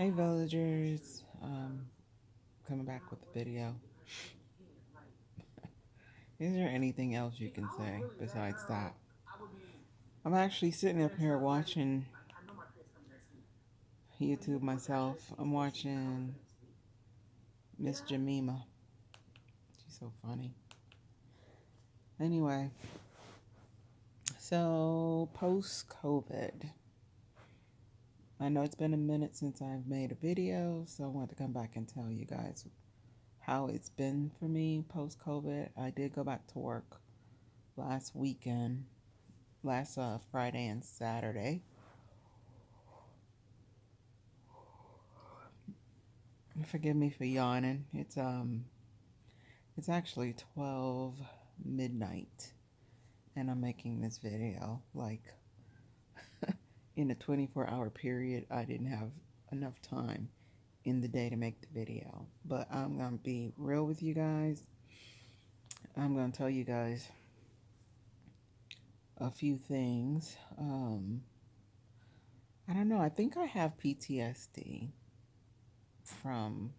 Hey villagers, coming back with the video. Is there anything else you can say besides that? I'm actually sitting up here watching YouTube myself. I'm watching Miss Jamima. She's so funny. Anyway, so post COVID. I know it's been a minute since I've made a video, so I want to come back and tell you guys how it's been for me post COVID. I did go back to work last weekend, last Friday and Saturday. Forgive me for yawning. It's actually 12 midnight and I'm making this video. Like in a 24-hour period, I didn't have enough time in the day to make the video. But I'm going to be real with you guys. I'm going to tell you guys a few things. I don't know. I think I have PTSD from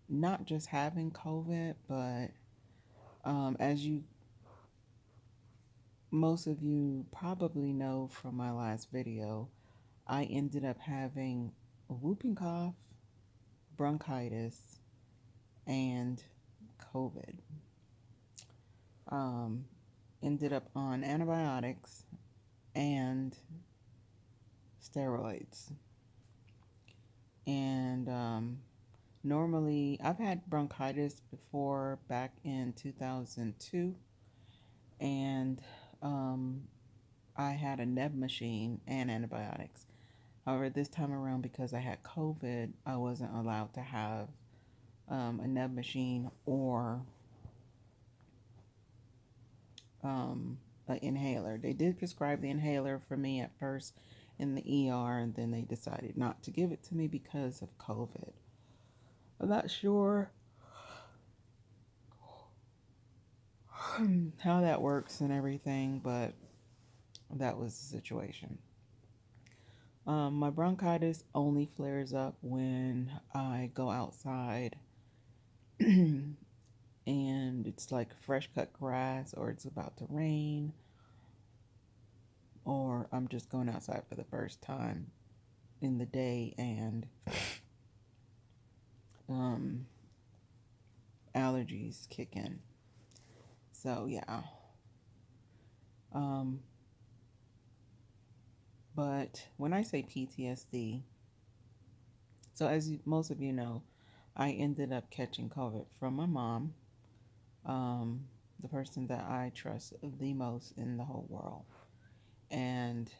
not just having COVID, but as most of you probably know from my last video, I ended up having a whooping cough, bronchitis, and COVID. Um, Ended up on antibiotics and steroids. And normally, I've had bronchitis before back in 2002, and um, I had a neb machine and antibiotics. However, this time around, because I had COVID, I wasn't allowed to have a neb machine or an inhaler. They did prescribe the inhaler for me at first in the ER, and then they decided not to give it to me because of COVID. I'm not sure how that works and everything, but that was the situation. My bronchitis only flares up when I go outside and it's like fresh cut grass, or it's about to rain, or I'm just going outside for the first time in the day and um, allergies kick in. So, yeah. Um, but when I say PTSD, so as most of you know, I ended up catching COVID from my mom, um, the person that I trust the most in the whole world. And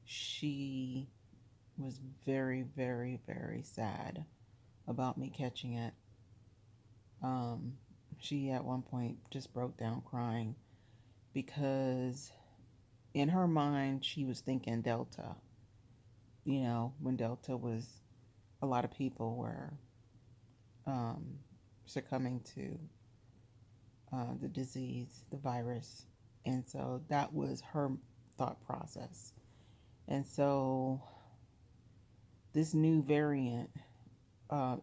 she was very, very, very sad about me catching it. Um, she at one point just broke down crying because in her mind she was thinking Delta. You know, when Delta was, a lot of people were um, succumbing to the disease, the virus, and so that was her thought process. And so this new variant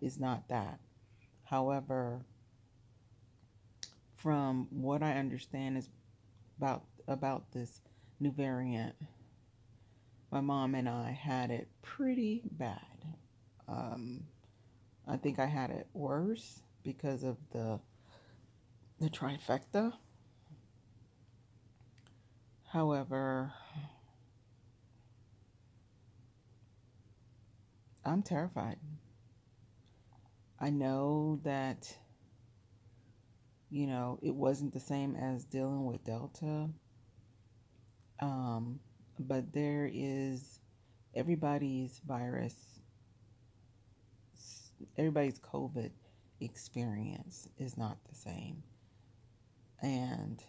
is not that. However, from what I understand is about this new variant, my mom and I had it pretty bad. Um, I think I had it worse because of the trifecta. However, I'm terrified. I know that it wasn't the same as dealing with Delta, um, but there is everybody's virus, everybody's COVID experience is not the same. And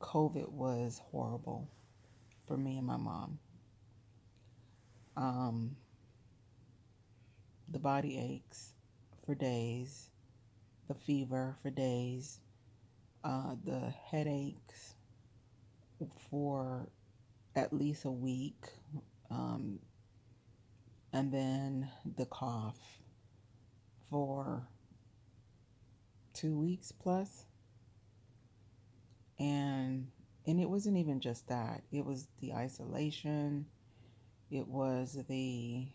COVID was horrible for me and my mom. Um, the body aches for days, the fever for days, the headaches for at least a week. Um, and then the cough for 2 weeks plus, and it wasn't even just that. It was the isolation. It was the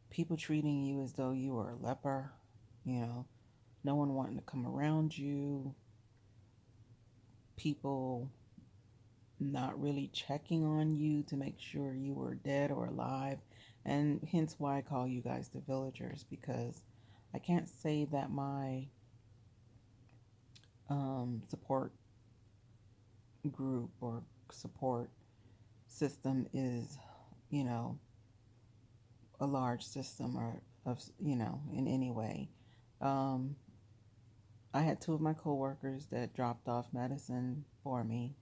people treating you as though you were a leper. You know, no one wanting to come around you. People not really checking on you to make sure you were dead or alive. And hence why I call you guys the villagers, because I can't say that my support group or support system is, you know, a large system or of, in any way. Um, I had two of my coworkers that dropped off medicine for me,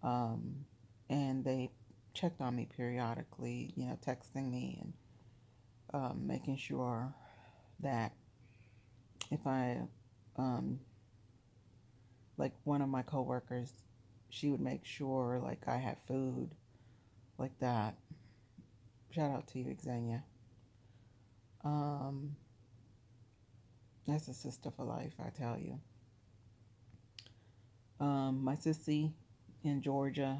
um, and they checked on me periodically, texting me and making sure that if I, um, like one of my coworkers, she would make sure like I had food like that. Shout out to you, Xenia. Um, that's a sister for life, I tell you. My sissy in Georgia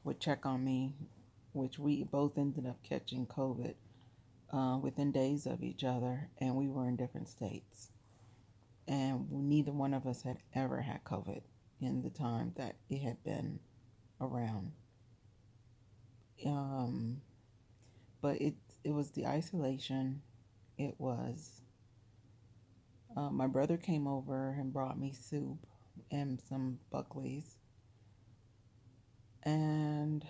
would check on me, which we both ended up catching COVID within days of each other, and we were in different states. And neither one of us had ever had COVID in the time that it had been around. Um, but it was the isolation. It was my brother came over and brought me soup and some Buckleys, and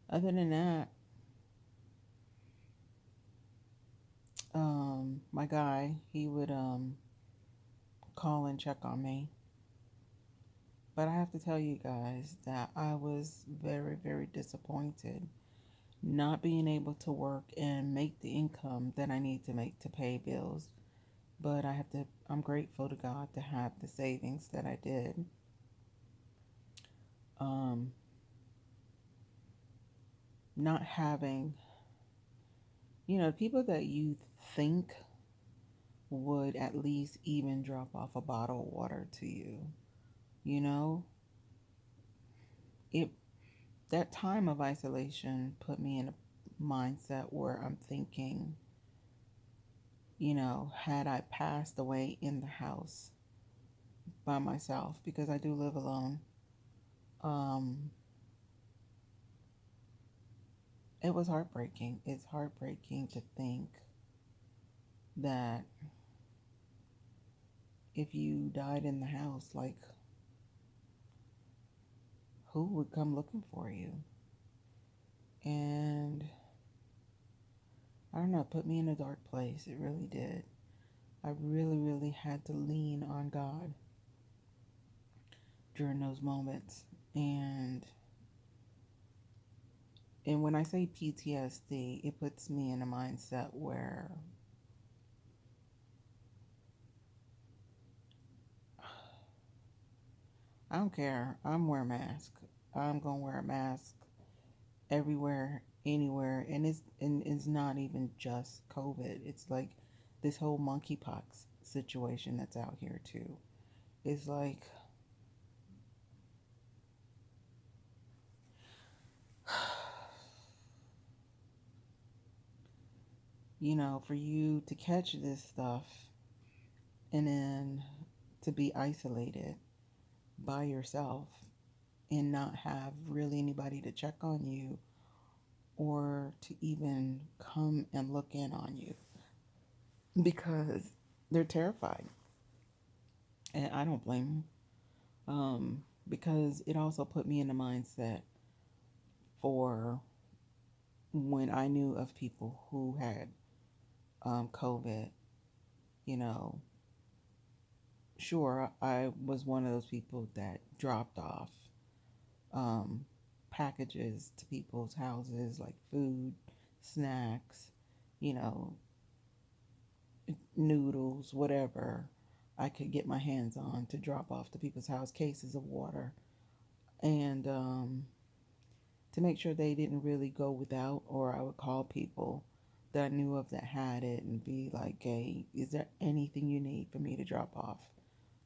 other than that, my guy he would call and check on me. But I have to tell you guys that I was very, very disappointed not being able to work and make the income that I need to make to pay bills. But I'm grateful to God to have the savings that I did. Um, Not having, people that you think would at least even drop off a bottle of water to you, you know, it that time of isolation put me in a mindset where I'm thinking, had I passed away in the house by myself, because I do live alone, um, it was heartbreaking. It's heartbreaking to think that if you died in the house, like, who would come looking for you? And I don't know, it put me in a dark place. It really did. I really, really had to lean on God during those moments. And when I say PTSD, it puts me in a mindset where I don't care. I'm wearing a mask. I'm gonna wear a mask everywhere, anywhere, and it's not even just COVID. It's like this whole monkeypox situation that's out here too. It's like, for you to catch this stuff and then to be isolated by yourself and not have really anybody to check on you or to even come and look in on you because they're terrified. And I don't blame them, because it also put me in the mindset for when I knew of people who had COVID. You know, sure, I was one of those people that dropped off um, packages to people's houses, like food, snacks, you know, noodles, whatever I could get my hands on to drop off to people's house, cases of water. And to make sure they didn't really go without, or I would call people that I knew of that had it and be like, hey, is there anything you need for me to drop off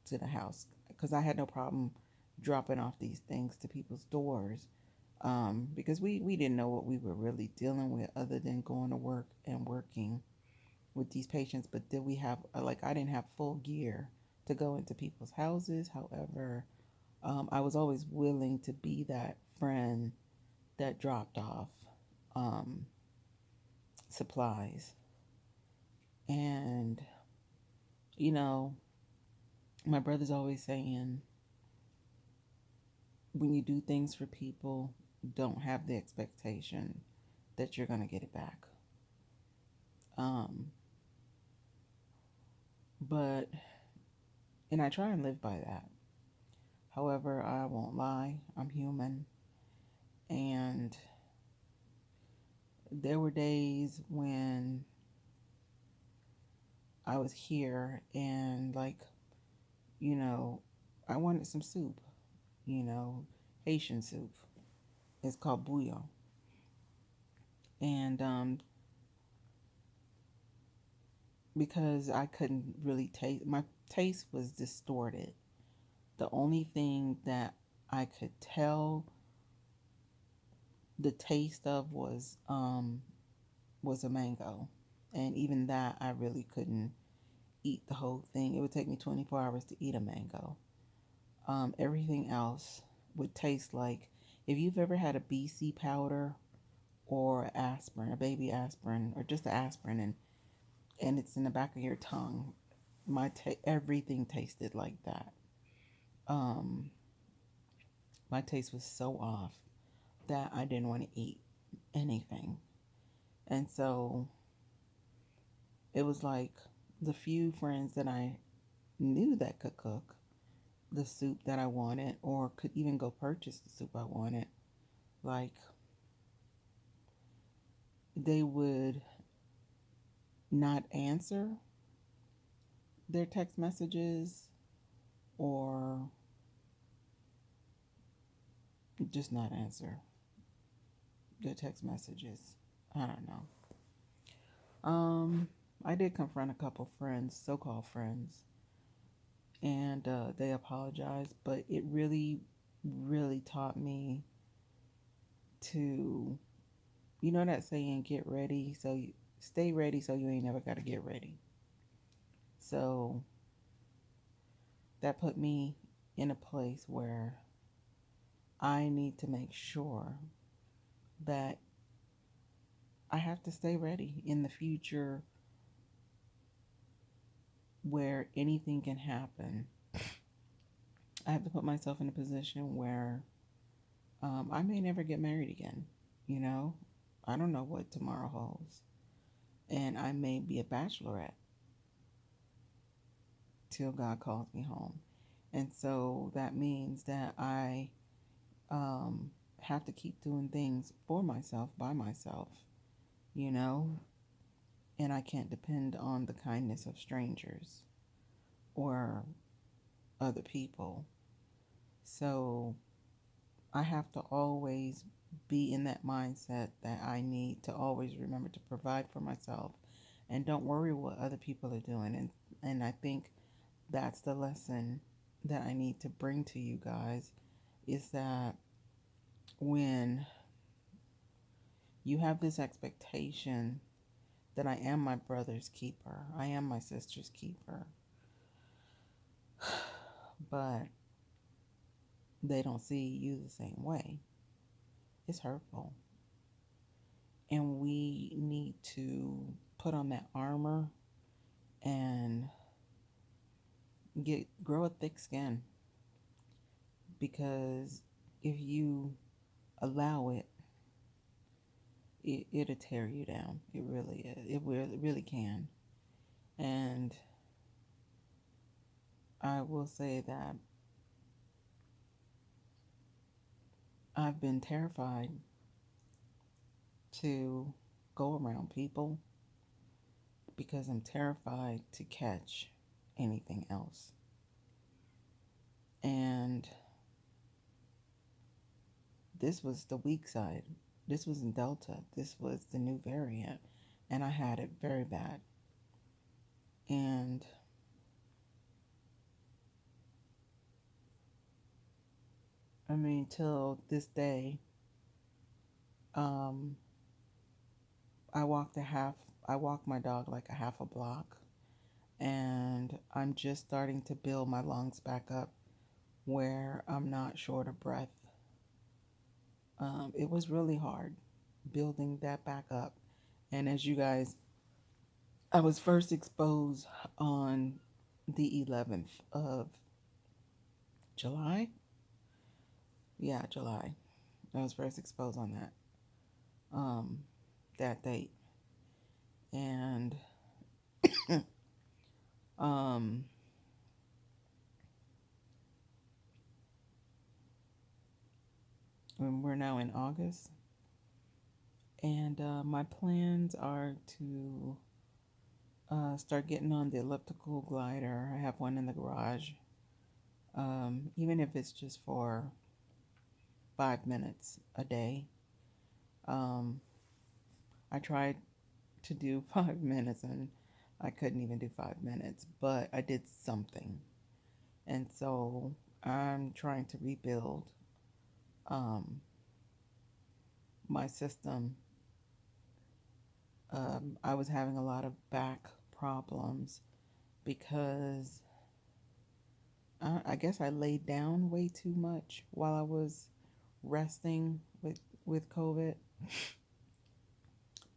to the house? Because I had no problem dropping off these things to people's doors, because we didn't know what we were really dealing with other than going to work and working with these patients. But did we have, like, I didn't have full gear to go into people's houses. However, I was always willing to be that friend that dropped off um, supplies. And, you know, my brother's always saying, when you do things for people, don't have the expectation that you're going to get it back. Um, but, and I try and live by that. However, I won't lie, I'm human. And there were days when I was here and, like, you know, I wanted some soup, you know, Haitian soup. It's called bouillon. And because I couldn't really taste, my taste was distorted. The only thing that I could tell the taste of was a mango. And even that I really couldn't eat the whole thing. It would take me 24 hours to eat a mango. Everything else would taste like, if you've ever had a BC powder or aspirin, a baby aspirin, or just the aspirin, and it's in the back of your tongue. Everything tasted like that. Um, my taste was so off that I didn't want to eat anything, and so it was like the few friends that I knew that could cook the soup that I wanted, or could even go purchase the soup I wanted. Like, they would not answer their text messages, or just not answer the text messages. I don't know. Um, I did confront a couple friends, so-called friends, and they apologized. But it really, really taught me to, you know, that saying, "Get ready, so you stay ready, so you ain't never got to get ready." So that put me in a place where I need to make sure that I have to stay ready in the future where anything can happen. I have to put myself in a position where I may never get married again. You know, I don't know what tomorrow holds. And I may be a bachelorette till God calls me home. And so that means that I have to keep doing things for myself, by myself, you know, and I can't depend on the kindness of strangers or other people. So I have to always be in that mindset that I need to always remember to provide for myself and don't worry what other people are doing. And I think that's the lesson that I need to bring to you guys, is that when you have this expectation that I am my brother's keeper, I am my sister's keeper, but they don't see you the same way, it's hurtful. And we need to put on that armor and grow a thick skin, because if you allow it, it'll tear you down. It really is. It really can. And I will say that I've been terrified to go around people because I'm terrified to catch anything else. And This was the weak side. This was in Delta. This was the new variant. And I had it very bad. And I mean, till this day, um, I walked a half, I walked my dog like a half a block. And I'm just starting to build my lungs back up where I'm not short of breath. It was really hard building that back up. And as you guys, I was first exposed on the 11th of July. Yeah, July. I was first exposed on um, that date. And um, we're now in August. And my plans are to start getting on the elliptical glider. I have one in the garage. Even if it's just for 5 minutes a day. Um, I tried to do 5 minutes and I couldn't even do 5 minutes, but I did something. And so I'm trying to rebuild um, my system. I was having a lot of back problems because I guess I laid down way too much while I was resting with COVID.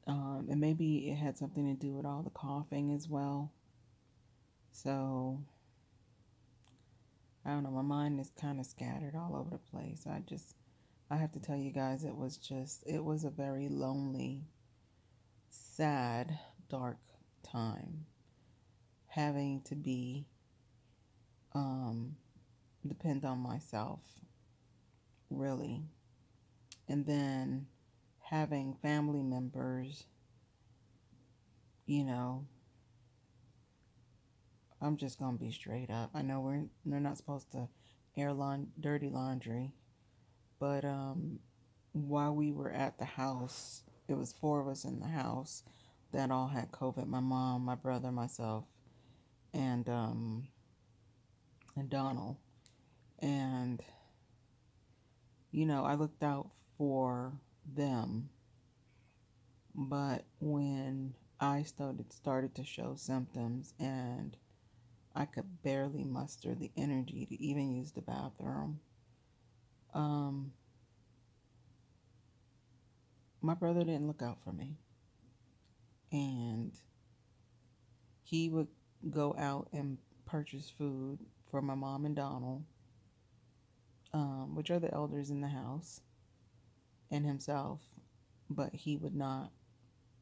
And maybe it had something to do with all the coughing as well. So I don't know, my mind is kind of scattered all over the place. I have to tell you guys, it was a very lonely, sad, dark time having to be, um, depend on myself, really. And then having family members, you know, I'm just going to be straight up. I know they're not supposed to air dirty laundry, but while we were at the house, it was four of us in the house that all had COVID. My mom, my brother, myself, and and Donald. And I looked out for them, but when I started to show symptoms and I could barely muster the energy to even use the bathroom, um, my brother didn't look out for me, and he would go out and purchase food for my mom and Donald, which are the elders in the house, and himself, but he would not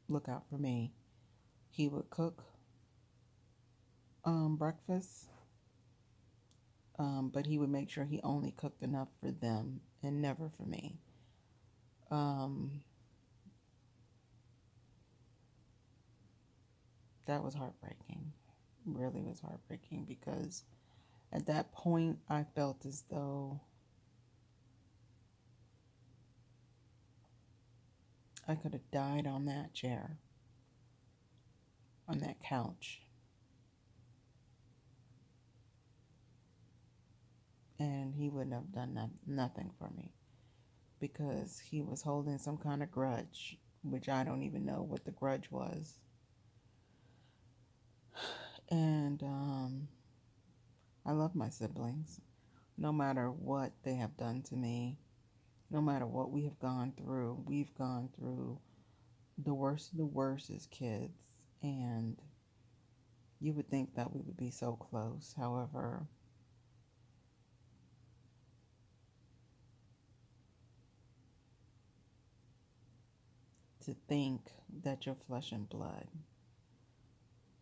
look out for me. He would cook breakfast, but he would make sure he only cooked enough for them and never for me. Um, that was heartbreaking. Really was heartbreaking because at that point I felt as though I could have died on that chair, on that couch, and he wouldn't have done nothing for me because he was holding some kind of grudge, which I don't even know what the grudge was. And I love my siblings. No matter what they have done to me, no matter what we have gone through, we've gone through the worst of the worst as kids. And you would think that we would be so close. However, to think that your flesh and blood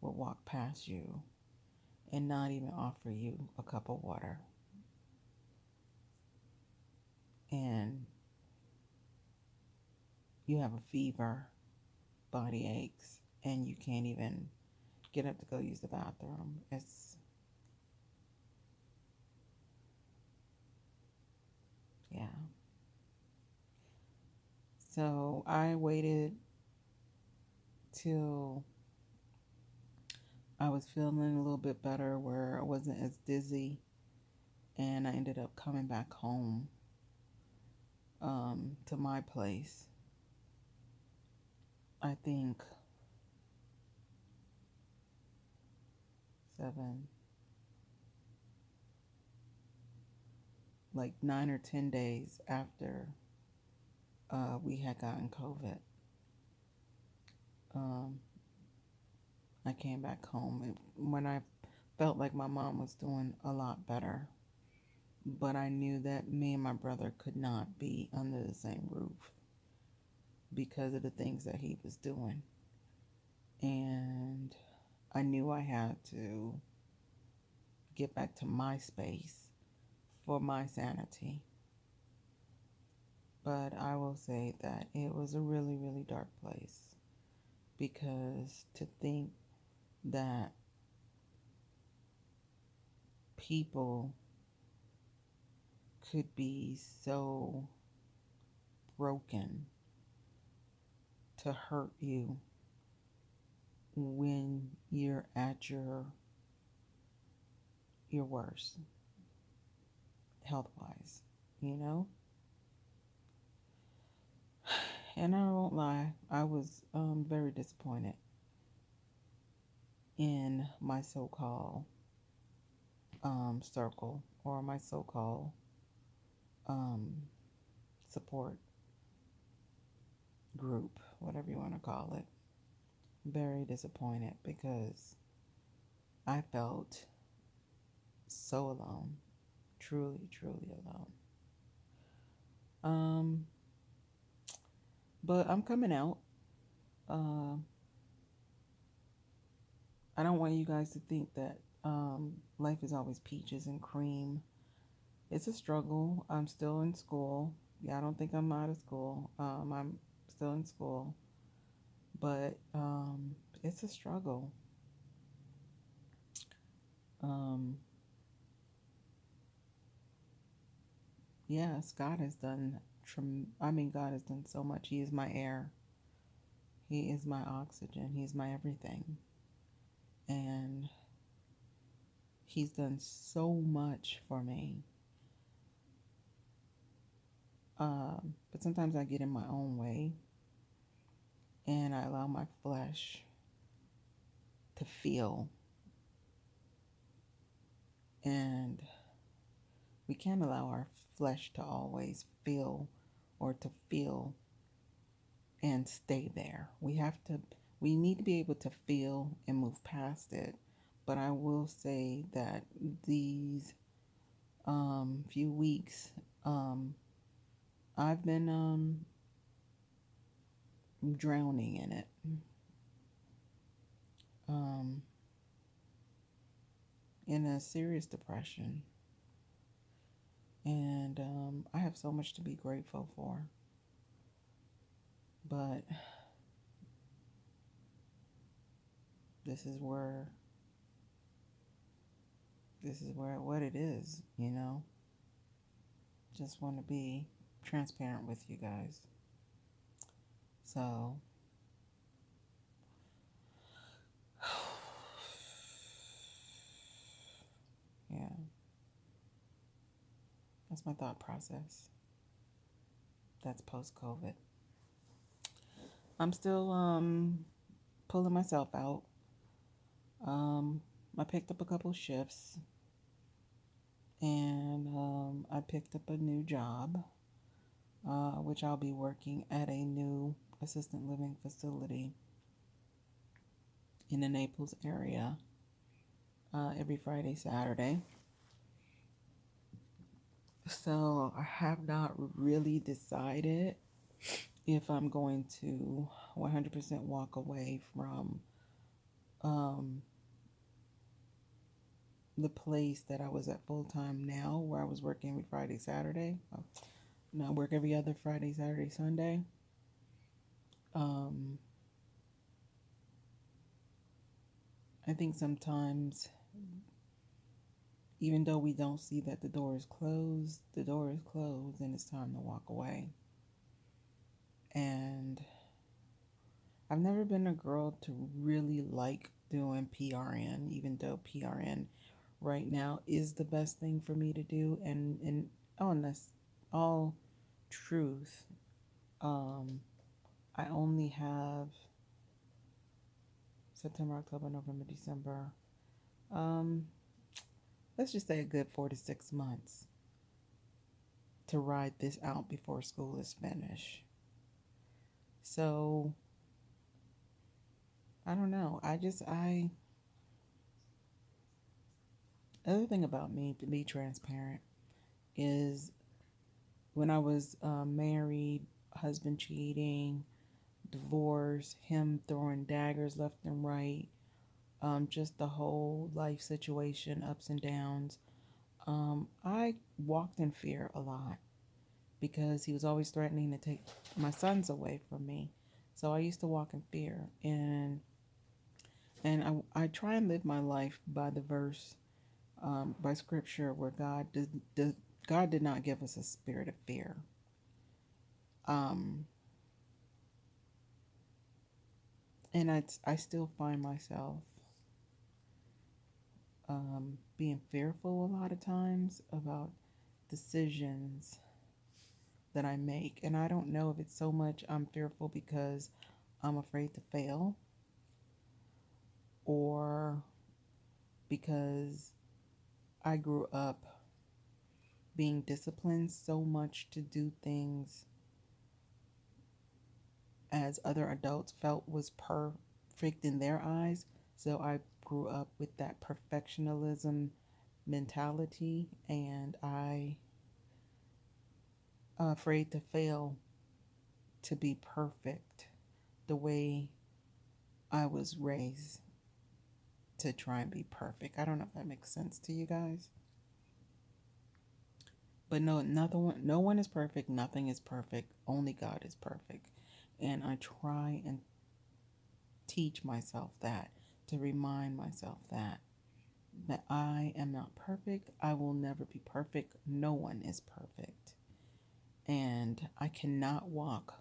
will walk past you and not even offer you a cup of water, and you have a fever, body aches, and you can't even get up to go use the bathroom. Yeah. So I waited till I was feeling a little bit better where I wasn't as dizzy, and I ended up coming back home to my place. I think 7, like 9 or 10 days after we had gotten COVID. Um, I came back home and when I felt like my mom was doing a lot better, but I knew that me and my brother could not be under the same roof because of the things that he was doing. And I knew I had to get back to my space for my sanity. But I will say that it was a really, really dark place because to think that people could be so broken to hurt you when you're at your worst health wise, you know? And I won't lie, I was very disappointed in my so-called circle or my so-called um, support group, whatever you want to call it. Very disappointed because I felt so alone, truly, truly alone. Um, but I'm coming out. Uh, I don't want you guys to think that life is always peaches and cream. It's a struggle. I'm still in school. Yeah, I don't think I'm out of school. I'm still in school, but it's a struggle. Um, yes, God has done. God has done so much. He is my air. He is my oxygen. He's my everything, and He's done so much for me. But sometimes I get in my own way, and I allow my flesh to feel, and we can't allow our flesh to always feel or to feel and stay there. We need to be able to feel and move past it. But I will say that these few weeks, um, I've been drowning in it, um, in a serious depression. And I have so much to be grateful for. But this is where what it is, you know. Just want to be transparent with you guys. So, yeah, that's my thought process. That's post COVID. I'm still pulling myself out. Um, I picked up a couple shifts, and I picked up a new job, which I'll be working at a new assisted living facility in the Naples area every Friday, Saturday. So I have not really decided if I'm going to 100% walk away from um, the place that I was at full time now, where I was working every Friday, Saturday. Now I work every other Friday, Saturday, Sunday. Um, I think sometimes, even though we don't see that the door is closed and it's time to walk away. And I've never been a girl to really like doing PRN, even though PRN right now is the best thing for me to do. And in honest, all truth, um, I only have September, October, November, December. Um, let's just say a good 4 to 6 months to ride this out before school is finished. So I don't know. Other thing about me, to be transparent, is when I was married, husband cheating, divorce, him throwing daggers left and right, just the whole life situation, ups and downs. I walked in fear a lot because he was always threatening to take my sons away from me. So I used to walk in fear, and I try and live my life by the verse, by scripture, where God did not give us a spirit of fear. Um, and I still find myself being fearful a lot of times about decisions that I make. And I don't know if it's so much I'm fearful because I'm afraid to fail, or because I grew up being disciplined so much to do things as other adults felt was perfect in their eyes. So I grew up with that perfectionism mentality, and I afraid to fail to be perfect the way I was raised to try and be perfect. I don't know if that makes sense to you guys. But no, no one is perfect. Nothing is perfect. Only God is perfect. And I try and teach myself that, to remind myself that I am not perfect. I will never be perfect. No one is perfect. And I cannot walk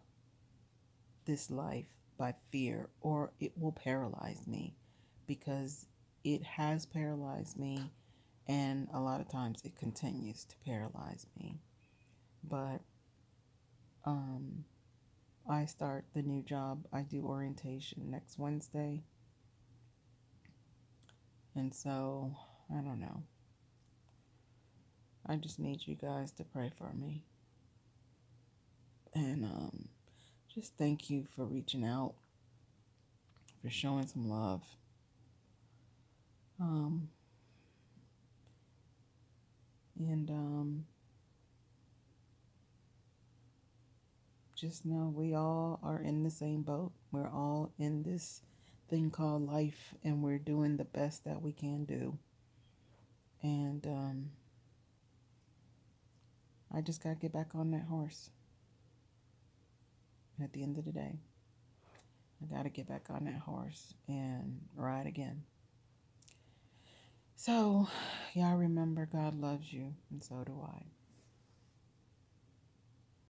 this life by fear, or it will paralyze me, because it has paralyzed me, and a lot of times it continues to paralyze me. But um, I start the new job. I do orientation next Wednesday. And so, I don't know. I just need you guys to pray for me. And just thank you for reaching out, for showing some love. Um, and just know we all are in the same boat. We're all in this thing called life, and we're doing the best that we can do. And I just got to get back on that horse at the end of the day. I got to get back on that horse and ride again. So, y'all remember, God loves you, and so do I.